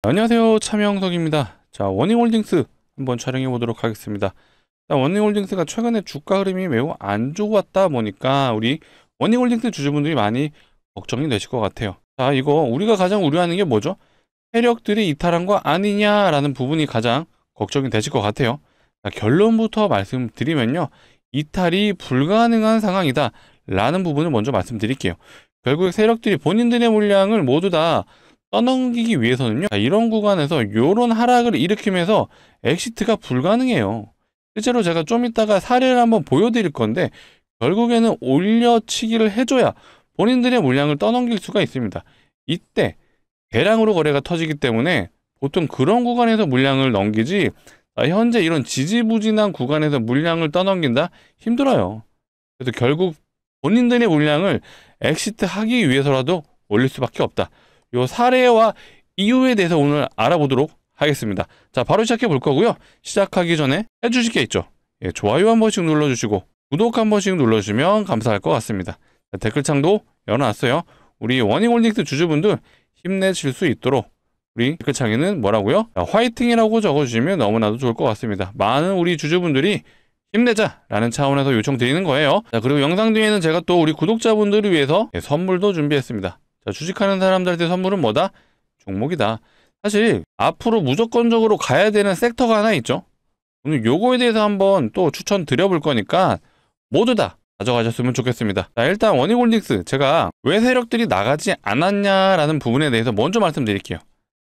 안녕하세요, 차명석입니다. 자, 워닝홀딩스 한번 촬영해 보도록 하겠습니다. 자, 워닝홀딩스가 최근에 주가 흐름이 매우 안 좋았다 보니까 우리 워닝홀딩스 주주분들이 많이 걱정이 되실 것 같아요. 자, 이거 우리가 가장 우려하는 게 뭐죠? 세력들이 이탈한 거 아니냐라는 부분이 가장 걱정이 되실 것 같아요. 자, 결론부터 말씀드리면요, 이탈이 불가능한 상황이다 라는 부분을 먼저 말씀드릴게요. 결국 세력들이 본인들의 물량을 모두 다 떠넘기기 위해서는요, 이런 구간에서 이런 하락을 일으키면서 엑시트가 불가능해요. 실제로 제가 좀 이따가 사례를 한번 보여드릴 건데, 결국에는 올려치기를 해줘야 본인들의 물량을 떠넘길 수가 있습니다. 이때 대량으로 거래가 터지기 때문에 보통 그런 구간에서 물량을 넘기지, 현재 이런 지지부진한 구간에서 물량을 떠넘긴다? 힘들어요. 그래서 결국 본인들의 물량을 엑시트 하기 위해서라도 올릴 수밖에 없다. 요 사례와 이유에 대해서 오늘 알아보도록 하겠습니다. 자, 바로 시작해 볼 거고요. 시작하기 전에 해주실 게 있죠. 좋아요 한 번씩 눌러주시고 구독 한 번씩 눌러주시면 감사할 것 같습니다. 자, 댓글창도 열어놨어요. 우리 워닝홀딩스 주주분들 힘내실 수 있도록 우리 댓글창에는 뭐라고요? 자, 화이팅이라고 적어주시면 너무나도 좋을 것 같습니다. 많은 우리 주주분들이 힘내자 라는 차원에서 요청드리는 거예요. 자, 그리고 영상 뒤에는 제가 또 우리 구독자분들을 위해서 선물도 준비했습니다. 자, 주식하는 사람들한테 선물은 뭐다? 종목이다. 사실 앞으로 무조건적으로 가야 되는 섹터가 하나 있죠. 오늘 요거에 대해서 한번 또 추천드려 볼 거니까 모두 다 가져가셨으면 좋겠습니다. 자, 일단 워닝홀딩스 제가 왜 세력들이 나가지 않았냐라는 부분에 대해서 먼저 말씀드릴게요.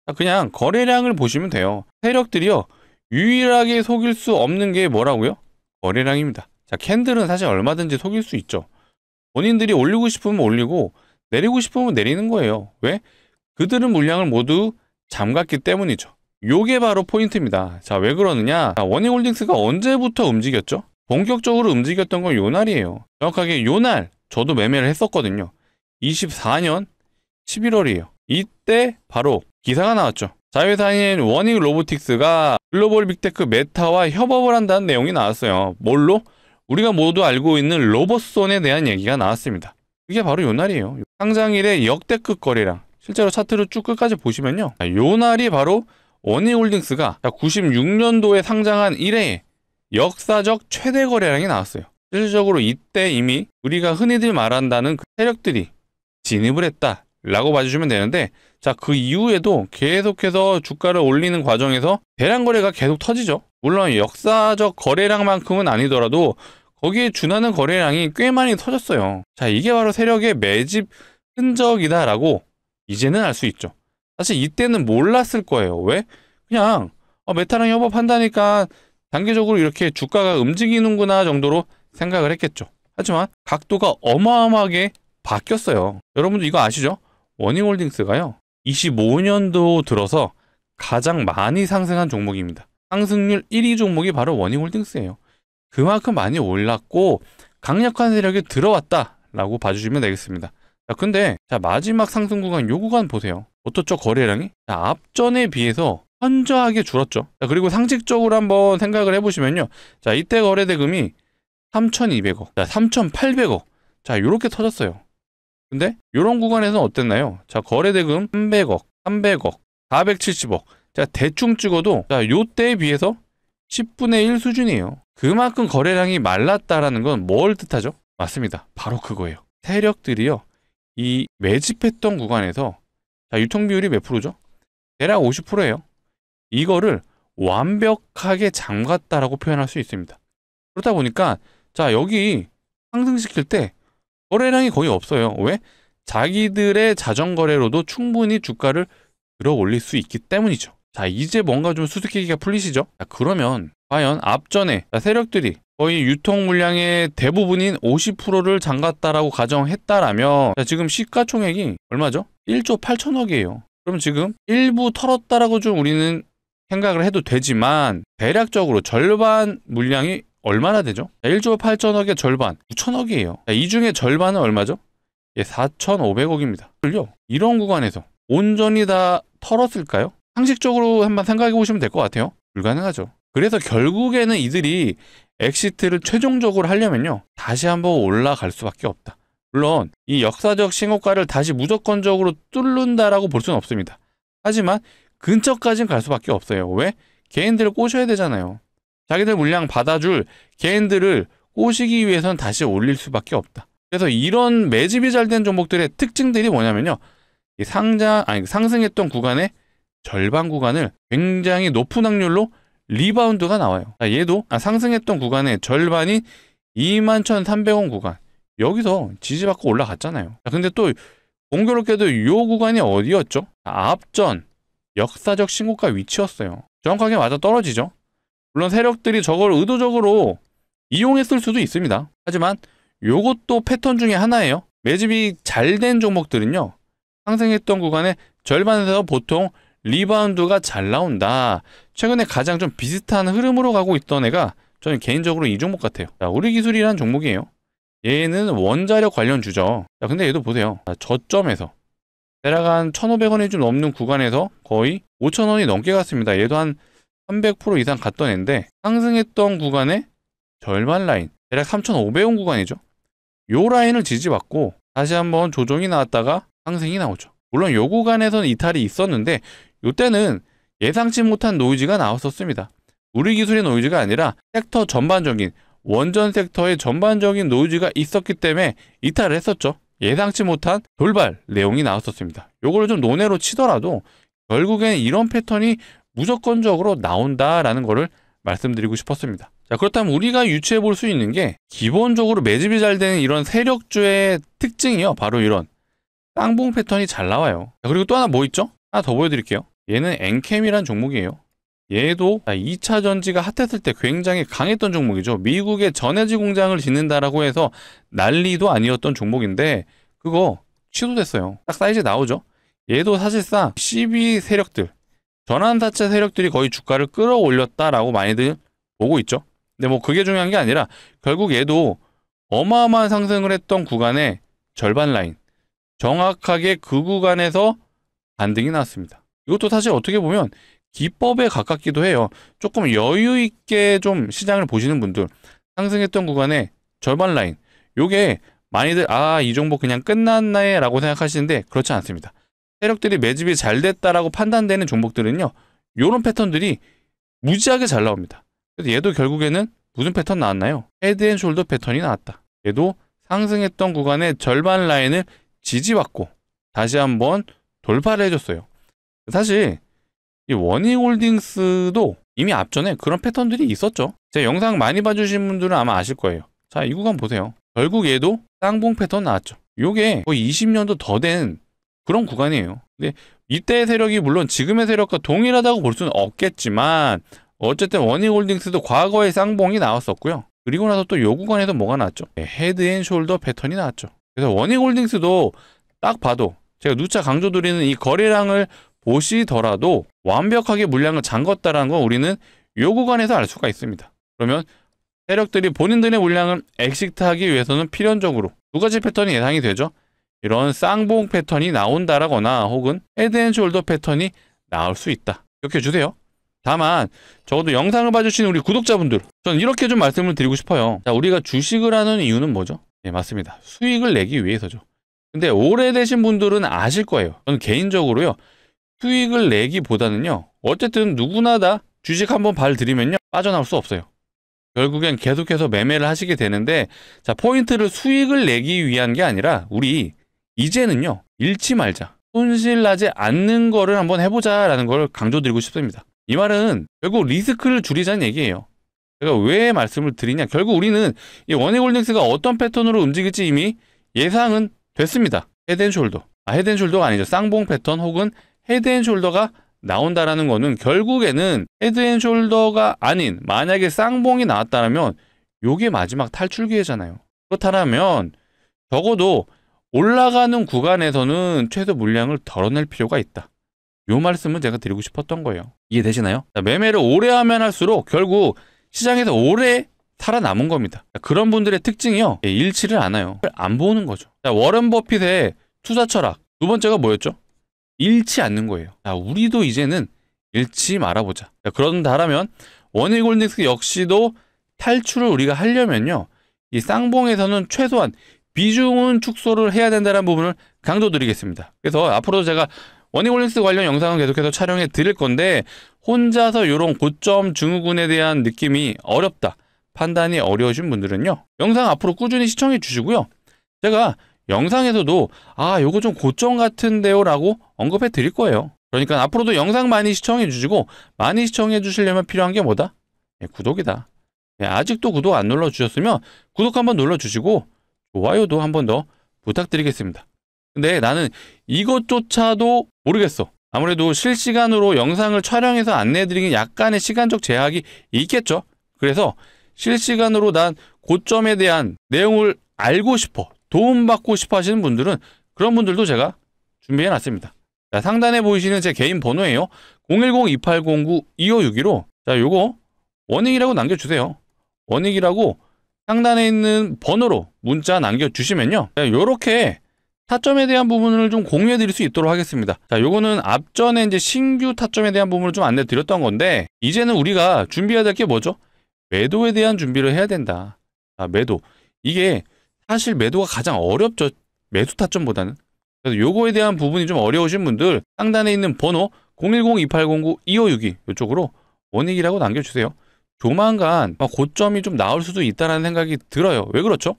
자, 그냥 거래량을 보시면 돼요. 세력들이요, 유일하게 속일 수 없는 게 뭐라고요? 거래량입니다. 자, 캔들은 사실 얼마든지 속일 수 있죠. 본인들이 올리고 싶으면 올리고 내리고 싶으면 내리는 거예요. 왜? 그들은 물량을 모두 잠갔기 때문이죠. 요게 바로 포인트입니다. 자, 왜 그러느냐? 자, 워닝홀딩스가 언제부터 움직였죠? 본격적으로 움직였던 건 요 날이에요. 정확하게 요 날 저도 매매를 했었거든요. 24년 11월이에요. 이때 바로 기사가 나왔죠. 자회사인 워닝 로보틱스가 글로벌 빅테크 메타와 협업을 한다는 내용이 나왔어요. 뭘로? 우리가 모두 알고 있는 로봇손에 대한 얘기가 나왔습니다. 이게 바로 요 날이에요. 상장일의 역대급 거래량, 실제로 차트를 쭉 끝까지 보시면요, 요 날이 바로 워닝홀딩스가 96년도에 상장한 이래의 역사적 최대 거래량이 나왔어요. 실질적으로 이때 이미 우리가 흔히들 말한다는 그 세력들이 진입을 했다 라고 봐주시면 되는데, 자, 그 이후에도 계속해서 주가를 올리는 과정에서 대량 거래가 계속 터지죠. 물론 역사적 거래량만큼은 아니더라도 거기에 준하는 거래량이 꽤 많이 터졌어요. 자, 이게 바로 세력의 매집 흔적이다라고 이제는 알 수 있죠. 사실 이때는 몰랐을 거예요. 왜? 그냥 메타랑 협업한다니까 단계적으로 이렇게 주가가 움직이는구나 정도로 생각을 했겠죠. 하지만 각도가 어마어마하게 바뀌었어요. 여러분들 이거 아시죠? 워닝홀딩스가요, 25년도 들어서 가장 많이 상승한 종목입니다. 상승률 1위 종목이 바로 워닝홀딩스예요. 그만큼 많이 올랐고 강력한 세력이 들어왔다라고 봐주시면 되겠습니다. 자, 근데 자, 마지막 상승 구간 요 구간 보세요. 어떻죠? 거래량이? 자, 앞전에 비해서 현저하게 줄었죠. 자, 그리고 상식적으로 한번 생각을 해보시면요, 자, 이때 거래 대금이 3,200억, 자, 3,800억, 자, 요렇게 터졌어요. 근데 요런 구간에서는 어땠나요? 자, 거래 대금 300억, 300억, 470억. 자, 대충 찍어도 자, 요때에 비해서 10분의 1 수준이에요. 그만큼 거래량이 말랐다라는 건 뭘 뜻하죠? 맞습니다. 바로 그거예요. 세력들이요, 이 매집했던 구간에서 자, 유통 비율이 몇 프로죠? 대략 50%예요. 이거를 완벽하게 잠갔다라고 표현할 수 있습니다. 그렇다 보니까 자, 여기 상승시킬 때 거래량이 거의 없어요. 왜? 자기들의 자전거래로도 충분히 주가를 들어 올릴 수 있기 때문이죠. 자, 이제 뭔가 좀 수수께끼가 풀리시죠? 자, 그러면 과연 앞전에 세력들이 거의 유통 물량의 대부분인 50%를 잠갔다라고 가정했다라면, 자, 지금 시가총액이 얼마죠? 1조 8천억이에요. 그럼 지금 일부 털었다라고 좀 우리는 생각을 해도 되지만 대략적으로 절반 물량이 얼마나 되죠? 1조 8천억의 절반 9천억이에요. 이 중에 절반은 얼마죠? 4,500억입니다. 이런 구간에서 온전히 다 털었을까요? 상식적으로 한번 생각해 보시면 될 것 같아요. 불가능하죠. 그래서 결국에는 이들이 엑시트를 최종적으로 하려면요, 다시 한번 올라갈 수밖에 없다. 물론 이 역사적 신고가를 다시 무조건적으로 뚫는다라고 볼 수는 없습니다. 하지만 근처까지는 갈 수밖에 없어요. 왜? 개인들을 꼬셔야 되잖아요. 자기들 물량 받아줄 개인들을 꼬시기 위해서는 다시 올릴 수밖에 없다. 그래서 이런 매집이 잘 된 종목들의 특징들이 뭐냐면요. 이 상승했던 구간의 절반 구간을 굉장히 높은 확률로 리바운드가 나와요. 얘도 상승했던 구간의 절반인 21,300원 구간. 여기서 지지받고 올라갔잖아요. 근데 또 공교롭게도 이 구간이 어디였죠? 앞전 역사적 신고가 위치였어요. 정확하게 맞아 떨어지죠. 물론 세력들이 저걸 의도적으로 이용했을 수도 있습니다. 하지만 요것도 패턴 중에 하나예요. 매집이 잘 된 종목들은요, 상승했던 구간의 절반에서 보통 리바운드가 잘 나온다. 최근에 가장 좀 비슷한 흐름으로 가고 있던 애가 저는 개인적으로 이 종목 같아요. 자, 우리기술이라는 종목이에요. 얘는 원자력 관련주죠. 자, 근데 얘도 보세요. 자, 저점에서 대략 한 1,500원이 좀 넘는 구간에서 거의 5,000원이 넘게 갔습니다. 얘도 한 300% 이상 갔던 애인데 상승했던 구간의 절반 라인, 대략 3,500원 구간이죠. 요 라인을 지지받고 다시 한번 조정이 나왔다가 상승이 나오죠. 물론 요 구간에서는 이탈이 있었는데 요때는 예상치 못한 노이즈가 나왔었습니다. 우리 기술의 노이즈가 아니라 섹터 전반적인 원전 섹터의 전반적인 노이즈가 있었기 때문에 이탈을 했었죠. 예상치 못한 돌발 내용이 나왔었습니다. 요거를 좀 논외로 치더라도 결국엔 이런 패턴이 무조건적으로 나온다라는 거를 말씀드리고 싶었습니다. 자, 그렇다면 우리가 유추해 볼 수 있는 게 기본적으로 매집이 잘 되는 이런 세력주의 특징이요. 바로 이런 쌍봉 패턴이 잘 나와요. 자, 그리고 또 하나 뭐 있죠? 하나 더 보여드릴게요. 얘는 엔캠이란 종목이에요. 얘도 2차 전지가 핫했을 때 굉장히 강했던 종목이죠. 미국의 전해질 공장을 짓는다라고 해서 난리도 아니었던 종목인데 그거 취소됐어요. 딱 사이즈 나오죠. 얘도 사실상 12 세력들, 전환사채 세력들이 거의 주가를 끌어올렸다라고 많이들 보고 있죠. 근데 뭐 그게 중요한 게 아니라 결국 얘도 어마어마한 상승을 했던 구간의 절반 라인, 정확하게 그 구간에서 반등이 나왔습니다. 이것도 사실 어떻게 보면 기법에 가깝기도 해요. 조금 여유 있게 좀 시장을 보시는 분들, 상승했던 구간의 절반 라인, 요게 많이들 이 종목 그냥 끝났나요? 라고 생각하시는데 그렇지 않습니다. 세력들이 매집이 잘 됐다라고 판단되는 종목들은요, 요런 패턴들이 무지하게 잘 나옵니다. 그래서 얘도 결국에는 무슨 패턴 나왔나요? 헤드앤숄더 패턴이 나왔다. 얘도 상승했던 구간의 절반 라인을 지지받고 다시 한번 돌파를 해줬어요. 사실 이 워닝홀딩스도 이미 앞전에 그런 패턴들이 있었죠. 제 영상 많이 봐주신 분들은 아마 아실 거예요. 자, 이 구간 보세요. 결국 얘도 쌍봉 패턴 나왔죠. 요게 거의 20년도 더 된 그런 구간이에요. 근데 이때의 세력이 물론 지금의 세력과 동일하다고 볼 수는 없겠지만 어쨌든 워닝홀딩스도 과거에 쌍봉이 나왔었고요. 그리고 나서 또 요 구간에서 뭐가 나왔죠? 헤드앤숄더 패턴이 나왔죠. 그래서 워닝홀딩스도 딱 봐도 제가 누차 강조드리는 이 거래량을 보시더라도 완벽하게 물량을 잠궜다라는 건 우리는 요 구간에서 알 수가 있습니다. 그러면 세력들이 본인들의 물량을 엑시트하기 위해서는 필연적으로 두 가지 패턴이 예상이 되죠. 이런 쌍봉 패턴이 나온다라거나 혹은 헤드앤숄더 패턴이 나올 수 있다. 기억해 주세요. 다만 적어도 영상을 봐주시는 우리 구독자분들, 저는 이렇게 좀 말씀을 드리고 싶어요. 자, 우리가 주식을 하는 이유는 뭐죠? 네, 맞습니다. 수익을 내기 위해서죠. 근데 오래되신 분들은 아실 거예요. 저는 개인적으로요, 수익을 내기보다는요, 어쨌든 누구나 다 주식 한번 발 들이면요 빠져나올 수 없어요. 결국엔 계속해서 매매를 하시게 되는데, 자, 포인트를 수익을 내기 위한 게 아니라 우리 이제는요 잃지 말자, 손실 나지 않는 거를 한번 해보자라는 걸 강조드리고 싶습니다. 이 말은 결국 리스크를 줄이자는 얘기예요. 제가 왜 말씀을 드리냐, 결국 우리는 이 워닝홀딩스가 어떤 패턴으로 움직일지 이미 예상은 됐습니다. 헤드앤숄더, 헤드앤숄더가 아니죠. 쌍봉 패턴 혹은 헤드앤숄더가 나온다라는 거는 결국에는 헤드앤숄더가 아닌 만약에 쌍봉이 나왔다면 요게 마지막 탈출 기회잖아요. 그렇다면 적어도 올라가는 구간에서는 최소 물량을 덜어낼 필요가 있다. 요 말씀은 제가 드리고 싶었던 거예요. 이해되시나요? 자, 매매를 오래 하면 할수록 결국 시장에서 오래 살아남은 겁니다. 자, 그런 분들의 특징이요, 잃지를 않아요. 안 보는 거죠. 자, 워런 버핏의 투자 철학 두 번째가 뭐였죠? 잃지 않는 거예요. 자, 우리도 이제는 잃지 말아보자. 자, 그런다라면 워닝홀딩스 역시도 탈출을 우리가 하려면요, 이 쌍봉에서는 최소한 비중은 축소를 해야 된다는 부분을 강조드리겠습니다. 그래서 앞으로도 제가 워닝홀딩스 관련 영상은 계속해서 촬영해 드릴 건데 혼자서 이런 고점 증후군에 대한 느낌이 어렵다, 판단이 어려우신 분들은요, 영상 앞으로 꾸준히 시청해 주시고요. 제가 영상에서도 요거 좀 고점 같은데요 라고 언급해 드릴 거예요. 그러니까 앞으로도 영상 많이 시청해 주시고, 많이 시청해 주시려면 필요한 게 뭐다? 구독이다. 아직도 구독 안 눌러 주셨으면 구독 한번 눌러 주시고 좋아요도 한번 더 부탁드리겠습니다. 근데 나는 이것조차도 모르겠어. 아무래도 실시간으로 영상을 촬영해서 안내해드리긴 약간의 시간적 제약이 있겠죠. 그래서 실시간으로 난 고점에 대한 내용을 알고 싶어, 도움받고 싶어 하시는 분들은, 그런 분들도 제가 준비해 놨습니다. 자, 상단에 보이시는 제 개인 번호예요. 010-2809-2562로 자, 요거 워닝이라고 남겨주세요. 워닝이라고 상단에 있는 번호로 문자 남겨주시면요, 요렇게 타점에 대한 부분을 좀 공유해 드릴 수 있도록 하겠습니다. 자, 요거는 앞전에 이제 신규 타점에 대한 부분을 좀 안내 드렸던 건데, 이제는 우리가 준비해야 될 게 뭐죠? 매도에 대한 준비를 해야 된다. 매도. 이게 사실 매도가 가장 어렵죠. 매수 타점보다는. 그래서 요거에 대한 부분이 좀 어려우신 분들, 상단에 있는 번호 010-2809-2562 이쪽으로 원익이라고 남겨주세요. 조만간 고점이 좀 나올 수도 있다는 생각이 들어요. 왜 그렇죠?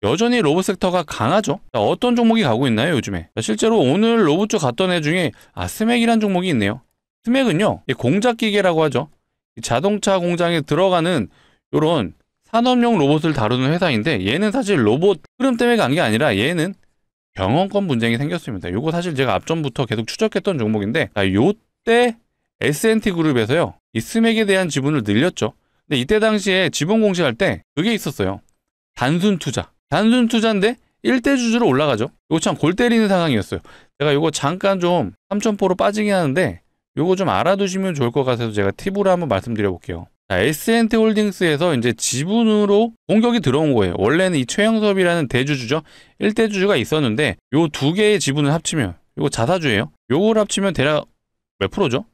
여전히 로봇 섹터가 강하죠. 자, 어떤 종목이 가고 있나요, 요즘에? 자, 실제로 오늘 로봇주 갔던 애 중에 스맥이라는 종목이 있네요. 스맥은요, 공작기계라고 하죠. 자동차 공장에 들어가는 이런 산업용 로봇을 다루는 회사인데, 얘는 사실 로봇 흐름 때문에 간 게 아니라 얘는 경영권 분쟁이 생겼습니다. 요거 사실 제가 앞전부터 계속 추적했던 종목인데, 요때 S&T 그룹에서요, 이 스맥에 대한 지분을 늘렸죠. 근데 이때 당시에 지분 공시할 때 그게 있었어요. 단순 투자. 단순 투자인데 1대 주주로 올라가죠. 이거 참 골 때리는 상황이었어요. 제가 이거 잠깐 좀 3,000%로 빠지긴 하는데 이거 좀 알아두시면 좋을 것 같아서 제가 팁으로 한번 말씀드려 볼게요. 자, S&T 홀딩스에서 이제 지분으로 공격이 들어온 거예요. 원래는 이 최영섭이라는 대주주죠. 1대 주주가 있었는데 요 두 개의 지분을 합치면, 이거 자사주예요. 요걸 합치면 대략 몇 프로죠?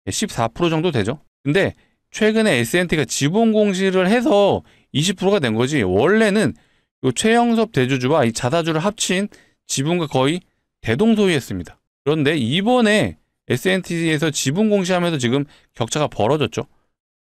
14% 정도 되죠. 근데 최근에 S&T가 지분 공시를 해서 20%가 된 거지, 원래는 요 최영섭 대주주와 이 자사주를 합친 지분과 거의 대동소이했습니다. 그런데 이번에 S&T에서 지분 공시하면서 지금 격차가 벌어졌죠.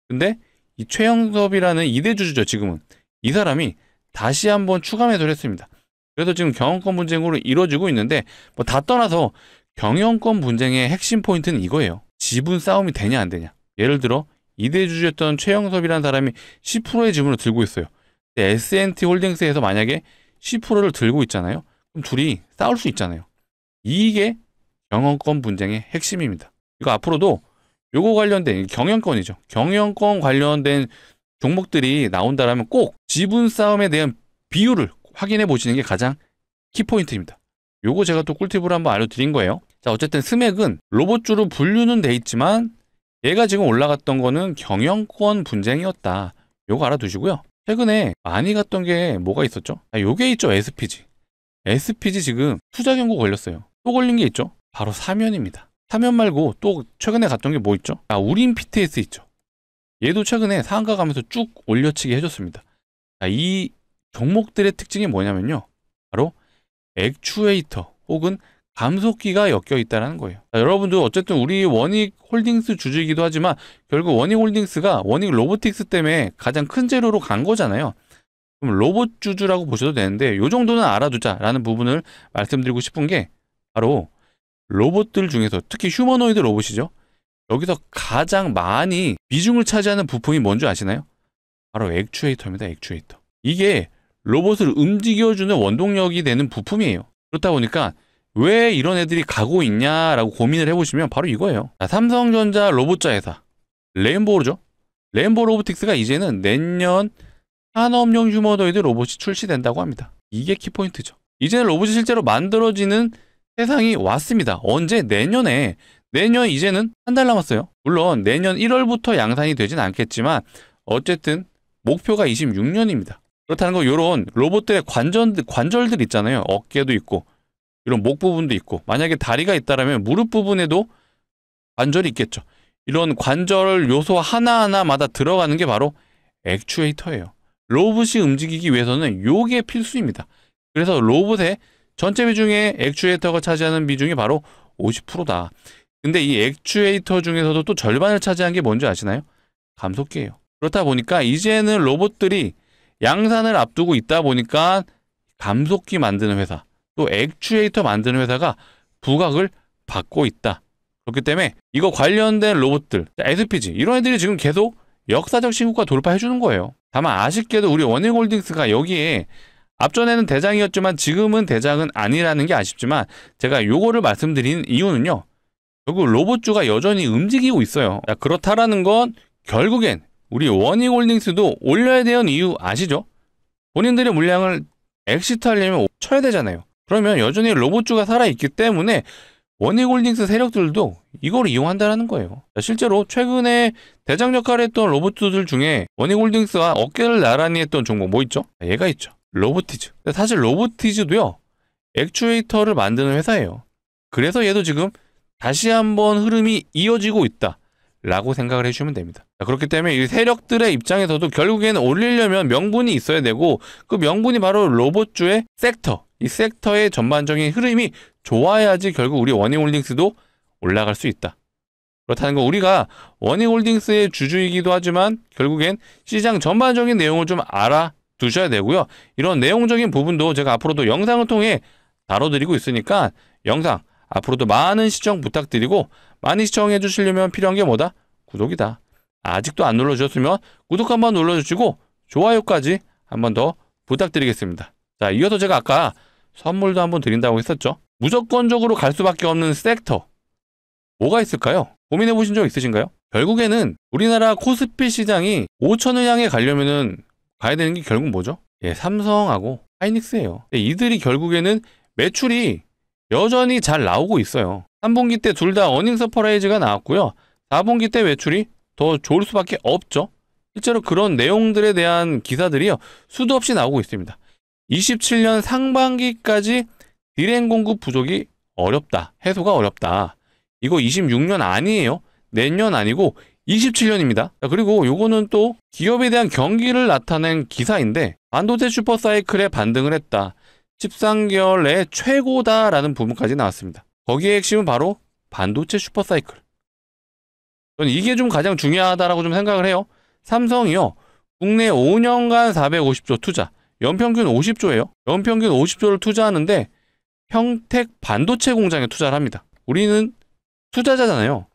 근데 이 최영섭이라는 2대 주주죠, 지금은. 이 사람이 다시 한번 추가 매도를 했습니다. 그래서 지금 경영권 분쟁으로 이루어지고 있는데, 뭐 다 떠나서 경영권 분쟁의 핵심 포인트는 이거예요. 지분 싸움이 되냐 안 되냐. 예를 들어 2대 주주였던 최영섭이라는 사람이 10%의 지분을 들고 있어요. 근데 S&T 홀딩스에서 만약에 10%를 들고 있잖아요. 그럼 둘이 싸울 수 있잖아요. 이게 경영권 분쟁의 핵심입니다. 이거 앞으로도 요거 관련된 경영권이죠. 경영권 관련된 종목들이 나온다라면 꼭 지분 싸움에 대한 비율을 확인해 보시는 게 가장 키포인트입니다. 요거 제가 또 꿀팁으로 한번 알려드린 거예요. 자, 어쨌든 스맥은 로봇주로 분류는 돼 있지만 얘가 지금 올라갔던 거는 경영권 분쟁이었다. 요거 알아두시고요. 최근에 많이 갔던 게 뭐가 있었죠? 요게 있죠, SPG. SPG 지금 투자 경고 걸렸어요. 또 걸린 게 있죠? 바로 사면입니다. 사면 말고 또 최근에 갔던 게 뭐 있죠? 우린 PTS 있죠. 얘도 최근에 상한가 가면서 쭉 올려치기 해줬습니다. 이 종목들의 특징이 뭐냐면요, 바로 액추에이터 혹은 감속기가 엮여 있다는 거예요. 여러분도 어쨌든 우리 원익홀딩스 주주이기도 하지만 결국 원익홀딩스가 원익 로보틱스 때문에 가장 큰 재료로 간 거잖아요. 그럼 로봇 주주라고 보셔도 되는데 이 정도는 알아두자라는 부분을 말씀드리고 싶은 게, 바로 로봇들 중에서 특히 휴머노이드 로봇이죠. 여기서 가장 많이 비중을 차지하는 부품이 뭔지 아시나요? 바로 액추에이터입니다. 액추에이터. 이게 로봇을 움직여주는 원동력이 되는 부품이에요. 그렇다 보니까 왜 이런 애들이 가고 있냐라고 고민을 해보시면 바로 이거예요. 삼성전자 로봇자 회사 레인보우죠. 레인보우 로보틱스가 이제는 내년 산업용 휴머노이드 로봇이 출시된다고 합니다. 이게 키포인트죠. 이제는 로봇이 실제로 만들어지는 세상이 왔습니다. 언제? 내년에. 내년 이제는 한 달 남았어요. 물론 내년 1월부터 양산이 되진 않겠지만 어쨌든 목표가 26년입니다. 그렇다는 거, 요런 로봇들의 관절들 있잖아요. 어깨도 있고 이런 목 부분도 있고, 만약에 다리가 있다라면 무릎 부분에도 관절이 있겠죠. 이런 관절 요소 하나하나마다 들어가는 게 바로 액추에이터예요. 로봇이 움직이기 위해서는 요게 필수입니다. 그래서 로봇의 전체 비중의 액추에이터가 차지하는 비중이 바로 50%다. 근데 이 액추에이터 중에서도 또 절반을 차지한 게 뭔지 아시나요? 감속기예요. 그렇다 보니까 이제는 로봇들이 양산을 앞두고 있다 보니까 감속기 만드는 회사, 또 액추에이터 만드는 회사가 부각을 받고 있다. 그렇기 때문에 이거 관련된 로봇들, SPG 이런 애들이 지금 계속 역사적 신고가 돌파해 주는 거예요. 다만 아쉽게도 우리 원익홀딩스가 여기에 앞전에는 대장이었지만 지금은 대장은 아니라는 게 아쉽지만 제가 요거를 말씀드린 이유는요. 결국 로봇주가 여전히 움직이고 있어요. 그렇다라는 건 결국엔 우리 원익홀딩스도 올려야 되는 이유 아시죠? 본인들의 물량을 엑시트하려면 쳐야 되잖아요. 그러면 여전히 로봇주가 살아있기 때문에 원익홀딩스 세력들도 이걸 이용한다는 거예요. 실제로 최근에 대장 역할을 했던 로봇들 중에 원익홀딩스와 어깨를 나란히 했던 종목 뭐 있죠? 얘가 있죠. 로보티즈. 사실 로보티즈도요. 액추에이터를 만드는 회사예요. 그래서 얘도 지금 다시 한번 흐름이 이어지고 있다 라고 생각을 해주시면 됩니다. 그렇기 때문에 이 세력들의 입장에서도 결국에는 올리려면 명분이 있어야 되고 그 명분이 바로 로봇주의 섹터, 이 섹터의 전반적인 흐름이 좋아야지 결국 우리 원익홀딩스도 올라갈 수 있다. 그렇다는 건 우리가 원익홀딩스의 주주이기도 하지만 결국엔 시장 전반적인 내용을 좀 알아두셔야 되고요. 이런 내용적인 부분도 제가 앞으로도 영상을 통해 다뤄드리고 있으니까 영상 앞으로도 많은 시청 부탁드리고 많이 시청해 주시려면 필요한 게 뭐다? 구독이다. 아직도 안 눌러주셨으면 구독 한번 눌러주시고 좋아요까지 한번 더 부탁드리겠습니다. 자, 이어서 제가 아까 선물도 한번 드린다고 했었죠. 무조건적으로 갈 수밖에 없는 섹터 뭐가 있을까요? 고민해 보신 적 있으신가요? 결국에는 우리나라 코스피 시장이 5천을 향해 가려면은 가야 되는 게 결국 뭐죠? 삼성하고 하이닉스예요. 이들이 결국에는 매출이 여전히 잘 나오고 있어요. 3분기 때 둘 다 어닝 서프라이즈가 나왔고요. 4분기 때 매출이 더 좋을 수밖에 없죠. 실제로 그런 내용들에 대한 기사들이요. 수도 없이 나오고 있습니다. 27년 상반기까지 디램 공급 부족이 어렵다. 해소가 어렵다. 이거 26년 아니에요. 내년 아니고 27년입니다. 그리고 요거는 또 기업에 대한 경기를 나타낸 기사인데 반도체 슈퍼사이클에 반등을 했다. 13개월 내 최고다라는 부분까지 나왔습니다. 거기에 핵심은 바로 반도체 슈퍼사이클. 저는 이게 좀 가장 중요하다라고 좀 생각을 해요. 삼성이요. 국내 5년간 450조 투자. 연평균 50조예요. 연평균 50조를 투자하는데 평택 반도체 공장에 투자를 합니다. 우리는 투자자잖아요.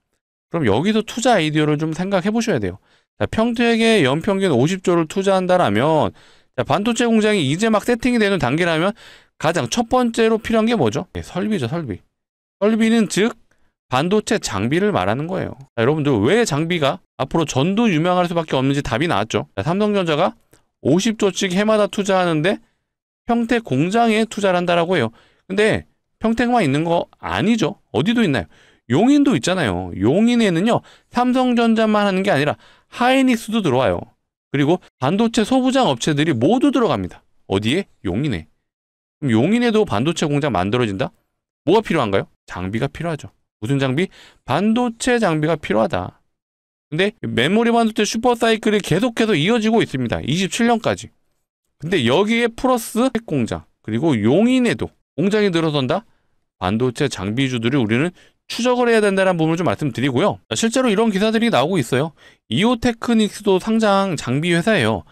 그럼 여기서 투자 아이디어를 좀 생각해 보셔야 돼요. 자, 평택에 연평균 50조를 투자한다라면 자, 반도체 공장이 이제 막 세팅이 되는 단계라면 가장 첫 번째로 필요한 게 뭐죠? 설비죠, 설비. 설비는 즉 반도체 장비를 말하는 거예요. 자, 여러분들 왜 장비가 앞으로 전도 유명할 수밖에 없는지 답이 나왔죠. 자, 삼성전자가 50조씩 해마다 투자하는데 평택 공장에 투자를 한다라고 해요. 근데 평택만 있는 거 아니죠. 어디도 있나요? 용인도 있잖아요. 용인에는요. 삼성전자만 하는 게 아니라 하이닉스도 들어와요. 그리고 반도체 소부장 업체들이 모두 들어갑니다. 어디에? 용인에. 그럼 용인에도 반도체 공장 만들어진다? 뭐가 필요한가요? 장비가 필요하죠. 무슨 장비? 반도체 장비가 필요하다. 근데 메모리 반도체 슈퍼사이클이 계속해서 이어지고 있습니다. 27년까지. 근데 여기에 플러스 공장 그리고 용인에도 공장이 들어선다? 반도체 장비주들이 우리는 추적을 해야 된다는 부분을 좀 말씀드리고요. 실제로 이런 기사들이 나오고 있어요. 이오테크닉스도 상장 장비 회사예요.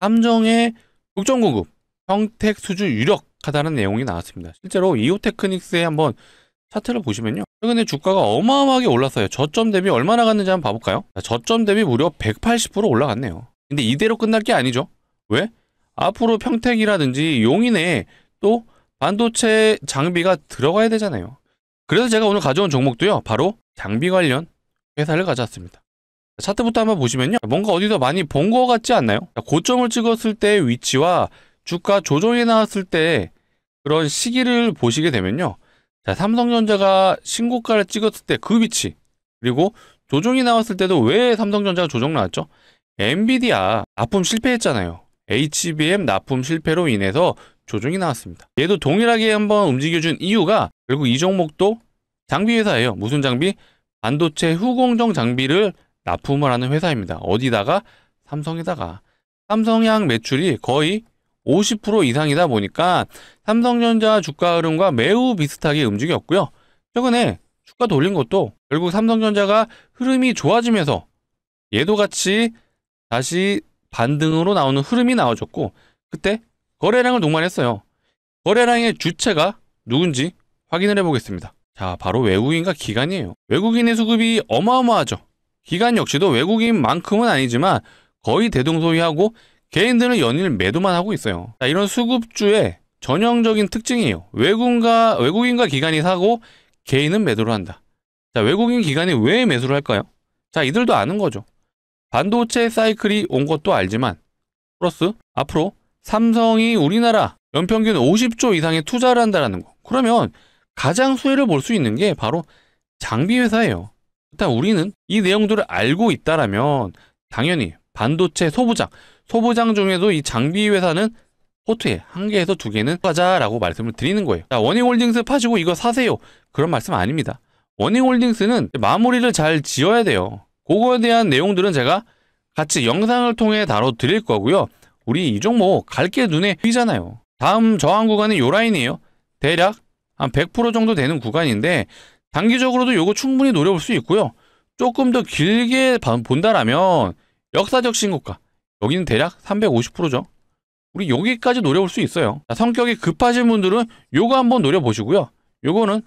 삼정의 국정 공급, 평택 수주 유력하다는 내용이 나왔습니다. 실제로 이오테크닉스의 한번 차트를 보시면요. 최근에 주가가 어마어마하게 올랐어요. 저점 대비 얼마나 갔는지 한번 봐볼까요? 저점 대비 무려 180% 올라갔네요. 근데 이대로 끝날 게 아니죠. 왜? 앞으로 평택이라든지 용인에 또 반도체 장비가 들어가야 되잖아요. 그래서 제가 오늘 가져온 종목도요. 바로 장비 관련 회사를 가져왔습니다. 차트부터 한번 보시면요. 뭔가 어디서 많이 본 것 같지 않나요? 고점을 찍었을 때의 위치와 주가 조정이 나왔을 때 그런 시기를 보시게 되면요. 자, 삼성전자가 신고가를 찍었을 때 그 위치 그리고 조정이 나왔을 때도 왜 삼성전자가 조정 나왔죠? 엔비디아 납품 실패했잖아요. HBM 납품 실패로 인해서 조정이 나왔습니다. 얘도 동일하게 한번 움직여준 이유가 결국 이 종목도 장비 회사예요. 무슨 장비? 반도체 후공정 장비를 납품을 하는 회사입니다. 어디다가? 삼성에다가. 삼성향 매출이 거의 50% 이상이다 보니까 삼성전자 주가 흐름과 매우 비슷하게 움직였고요. 최근에 주가 돌린 것도 결국 삼성전자가 흐름이 좋아지면서 얘도 같이 다시 반등으로 나오는 흐름이 나와줬고, 그때 거래량을 동반했어요. 거래량의 주체가 누군지 확인을 해보겠습니다. 자, 바로 외국인과 기관이에요. 외국인의 수급이 어마어마하죠. 기관 역시도 외국인만큼은 아니지만 거의 대동소이하고 개인들은 연일 매도만 하고 있어요. 자, 이런 수급주의 전형적인 특징이에요. 외국인과 기관이 사고 개인은 매도를 한다. 자, 외국인 기관이 왜 매수를 할까요? 자, 이들도 아는 거죠. 반도체 사이클이 온 것도 알지만 플러스 앞으로 삼성이 우리나라 연평균 50조 이상의 투자를 한다는 거. 그러면 가장 수혜를 볼 수 있는 게 바로 장비 회사예요. 일단 우리는 이 내용들을 알고 있다라면 당연히 반도체 소부장 중에도 이 장비 회사는 포트에 1개에서 2개는 가자라고 말씀을 드리는 거예요. 자, 워닝홀딩스 파시고 이거 사세요. 그런 말씀 아닙니다. 워닝홀딩스는 마무리를 잘 지어야 돼요. 그거에 대한 내용들은 제가 같이 영상을 통해 다뤄드릴 거고요. 우리 이 종목 갈 게 눈에 보이잖아요. 다음 저항 구간이 요 라인이에요. 대략 한 100% 정도 되는 구간인데 단기적으로도 요거 충분히 노려볼 수 있고요. 조금 더 길게 본다라면 역사적 신고가, 여기는 대략 350%죠. 우리 여기까지 노려볼 수 있어요. 자, 성격이 급하신 분들은 요거 한번 노려보시고요. 요거는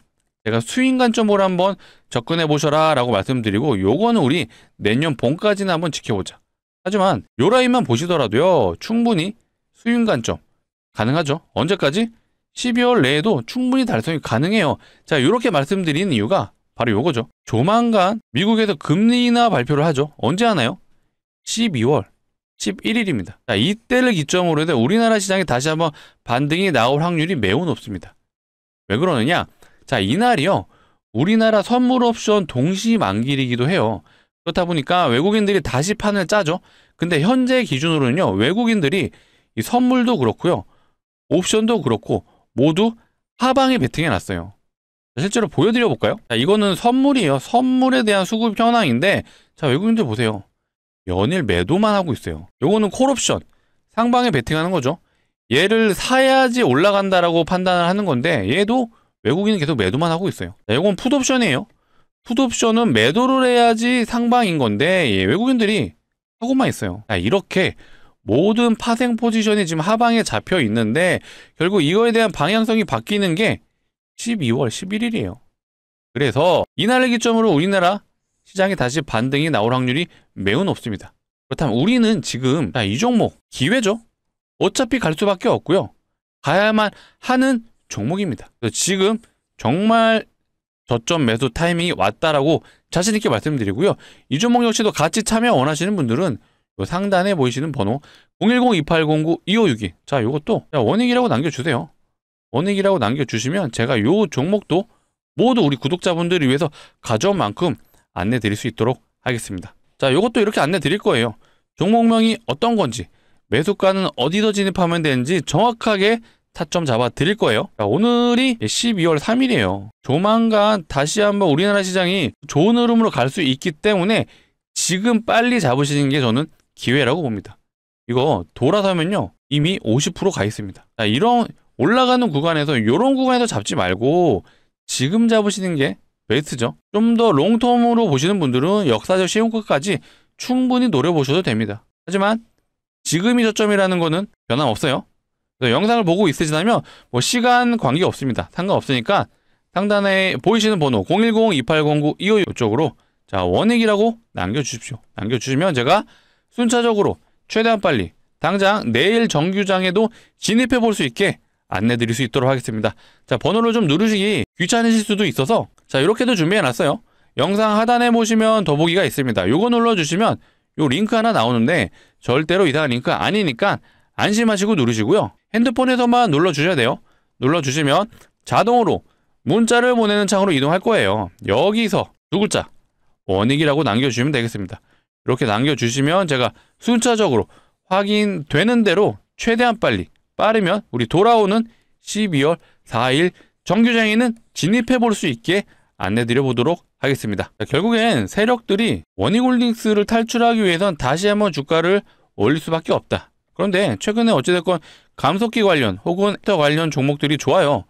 제가 수익 관점으로 한번 접근해 보셔라 라고 말씀드리고, 요거는 우리 내년 봄까지는 한번 지켜보자. 하지만 요 라인만 보시더라도요, 충분히 수익 관점 가능하죠. 언제까지? 12월 내에도 충분히 달성이 가능해요. 자, 이렇게 말씀드리는 이유가 바로 요거죠. 조만간 미국에서 금리 인하 발표를 하죠. 언제 하나요? 12월 11일입니다. 자, 이때를 기점으로 해서 우리나라 시장에 다시 한번 반등이 나올 확률이 매우 높습니다. 왜 그러느냐? 자, 이날이요, 우리나라 선물 옵션 동시 만기이기도 해요. 그렇다 보니까 외국인들이 다시 판을 짜죠. 근데 현재 기준으로는요, 외국인들이 이 선물도 그렇고요, 옵션도 그렇고 모두 하방에 베팅해 놨어요. 실제로 보여드려 볼까요? 자, 이거는 선물이에요. 선물에 대한 수급 현황인데, 자, 외국인들 보세요. 연일 매도만 하고 있어요. 요거는 콜옵션, 상방에 베팅하는 거죠. 얘를 사야지 올라간다라고 판단을 하는 건데, 얘도 외국인은 계속 매도만 하고 있어요. 자, 요건 풋옵션이에요. 풋옵션은 매도를 해야지 상방인 건데, 외국인들이 하고만 있어요. 자, 이렇게 모든 파생 포지션이 지금 하방에 잡혀 있는데, 결국 이거에 대한 방향성이 바뀌는 게 12월 11일이에요. 그래서 이날을 기점으로 우리나라 시장에 다시 반등이 나올 확률이 매우 높습니다. 그렇다면 우리는 지금 이 종목 기회죠. 어차피 갈 수밖에 없고요. 가야만 하는 종목입니다. 그래서 지금 정말 저점 매수 타이밍이 왔다라고 자신 있게 말씀드리고요. 이 종목 역시도 같이 참여 원하시는 분들은 요 상단에 보이시는 번호 010-2809-2562. 자, 요것도 원익이라고 남겨주세요. 원익이라고 남겨주시면 제가 요 종목도 모두 우리 구독자분들을 위해서 가져온 만큼 안내 드릴 수 있도록 하겠습니다. 자, 요것도 이렇게 안내 드릴 거예요. 종목명이 어떤 건지, 매수가는 어디서 진입하면 되는지 정확하게 타점 잡아 드릴 거예요. 자, 오늘이 12월 3일이에요. 조만간 다시 한번 우리나라 시장이 좋은 흐름으로 갈 수 있기 때문에 지금 빨리 잡으시는 게 저는 기회라고 봅니다. 이거 돌아서면요, 이미 50% 가 있습니다. 자, 이런 올라가는 구간에서 이런 구간에서 잡지 말고 지금 잡으시는 게 베스트죠. 좀 더 롱텀으로 보시는 분들은 역사적 시행가까지 충분히 노려보셔도 됩니다. 하지만 지금이 저점이라는 거는 변함없어요. 그래서 영상을 보고 있으시다면 뭐 시간 관계 없습니다. 상관없으니까 상단에 보이시는 번호 010-2809-2562 이쪽으로 자, 원익이라고 남겨주십시오. 남겨주시면 제가 순차적으로 최대한 빨리 당장 내일 정규장에도 진입해 볼 수 있게 안내 드릴 수 있도록 하겠습니다. 자, 번호를 좀 누르시기 귀찮으실 수도 있어서 자, 이렇게도 준비해 놨어요. 영상 하단에 보시면 더보기가 있습니다. 요거 눌러주시면 요 링크 하나 나오는데 절대로 이상한 링크 아니니까 안심하시고 누르시고요. 핸드폰에서만 눌러주셔야 돼요. 눌러주시면 자동으로 문자를 보내는 창으로 이동할 거예요. 여기서 두 글자 원익이라고 남겨주시면 되겠습니다. 이렇게 남겨주시면 제가 순차적으로 확인되는 대로 최대한 빨리 빠르면 우리 돌아오는 12월 4일 정규장에는 진입해 볼 수 있게 안내 드려보도록 하겠습니다. 자, 결국엔 세력들이 원익홀딩스를 탈출하기 위해선 다시 한번 주가를 올릴 수밖에 없다. 그런데 최근에 어찌됐건 감속기 관련 혹은 섹터 관련 종목들이 좋아요.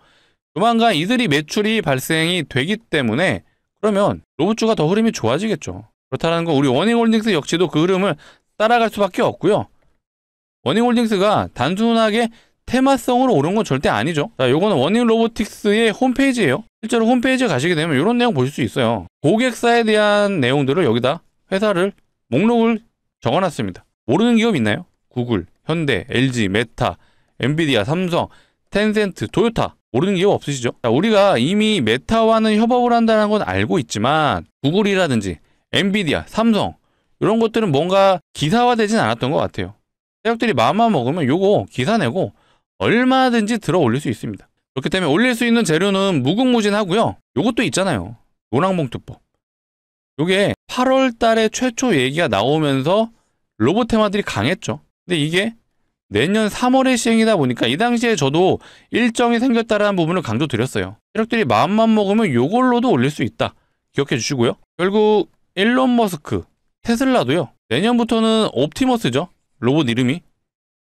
조만간 이들이 매출이 발생이 되기 때문에 그러면 로봇주가 더 흐름이 좋아지겠죠. 그렇다는 건 우리 워닝홀딩스 역시도 그 흐름을 따라갈 수밖에 없고요. 워닝홀딩스가 단순하게 테마성으로 오른 건 절대 아니죠. 자, 요거는 워닝로보틱스의 홈페이지예요. 실제로 홈페이지에 가시게 되면 이런 내용 보실 수 있어요. 고객사에 대한 내용들을 여기다 회사를 목록을 적어놨습니다. 모르는 기업 있나요? 구글, 현대, LG, 메타, 엔비디아, 삼성, 텐센트, 토요타. 모르는 기업 없으시죠? 자, 우리가 이미 메타와는 협업을 한다는 건 알고 있지만 구글이라든지 엔비디아, 삼성 이런 것들은 뭔가 기사화되진 않았던 것 같아요. 세력들이 마음만 먹으면 요거 기사 내고 얼마든지 들어 올릴 수 있습니다. 그렇기 때문에 올릴 수 있는 재료는 무궁무진하고요. 요것도 있잖아요. 노랑봉투법. 요게 8월 달에 최초 얘기가 나오면서 로봇 테마들이 강했죠. 근데 이게 내년 3월에 시행이다 보니까 이 당시에 저도 일정이 생겼다라는 부분을 강조드렸어요. 세력들이 마음만 먹으면 요걸로도 올릴 수 있다. 기억해 주시고요. 결국 일론 머스크, 테슬라도요. 내년부터는 옵티머스죠. 로봇 이름이.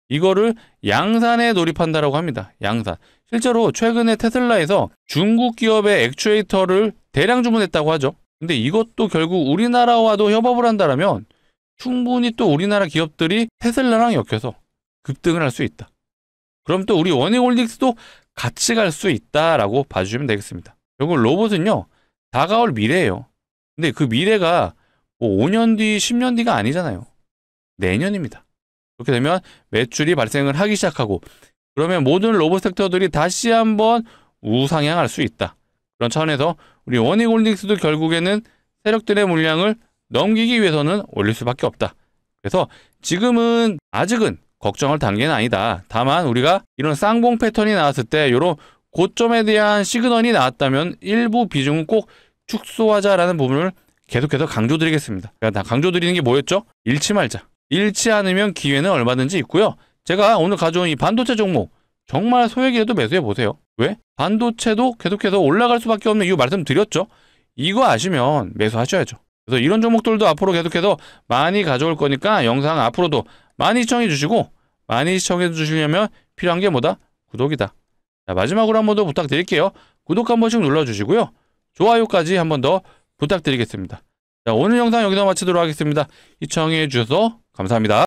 이거를 양산에 돌입한다라고 합니다. 양산. 실제로 최근에 테슬라에서 중국 기업의 액추에이터를 대량 주문했다고 하죠. 근데 이것도 결국 우리나라와도 협업을 한다라면 충분히 또 우리나라 기업들이 테슬라랑 엮여서 급등을 할 수 있다. 그럼 또 우리 워닝홀딩스도 같이 갈 수 있다라고 봐주시면 되겠습니다. 결국 로봇은요. 다가올 미래예요. 근데 그 미래가 뭐 5년 뒤, 10년 뒤가 아니잖아요. 내년입니다. 그렇게 되면 매출이 발생을 하기 시작하고 그러면 모든 로봇 섹터들이 다시 한번 우상향할 수 있다. 그런 차원에서 우리 워닝홀딩스도 결국에는 세력들의 물량을 넘기기 위해서는 올릴 수밖에 없다. 그래서 지금은 아직은 걱정할 단계는 아니다. 다만 우리가 이런 쌍봉 패턴이 나왔을 때 이런 고점에 대한 시그널이 나왔다면 일부 비중은 꼭 축소하자라는 부분을 계속해서 강조드리겠습니다. 다 강조드리는 게 뭐였죠? 잃지 말자. 잃지 않으면 기회는 얼마든지 있고요. 제가 오늘 가져온 이 반도체 종목 정말 소액이라도 매수해 보세요. 왜? 반도체도 계속해서 올라갈 수밖에 없는 이유 말씀드렸죠. 이거 아시면 매수하셔야죠. 그래서 이런 종목들도 앞으로 계속해서 많이 가져올 거니까 영상 앞으로도 많이 시청해 주시고 많이 시청해 주시려면 필요한 게 뭐다? 구독이다. 자, 마지막으로 한 번 더 부탁드릴게요. 구독 한 번씩 눌러주시고요. 좋아요까지 한 번 더 부탁드리겠습니다. 자, 오늘 영상 여기서 마치도록 하겠습니다. 시청해 주셔서 감사합니다.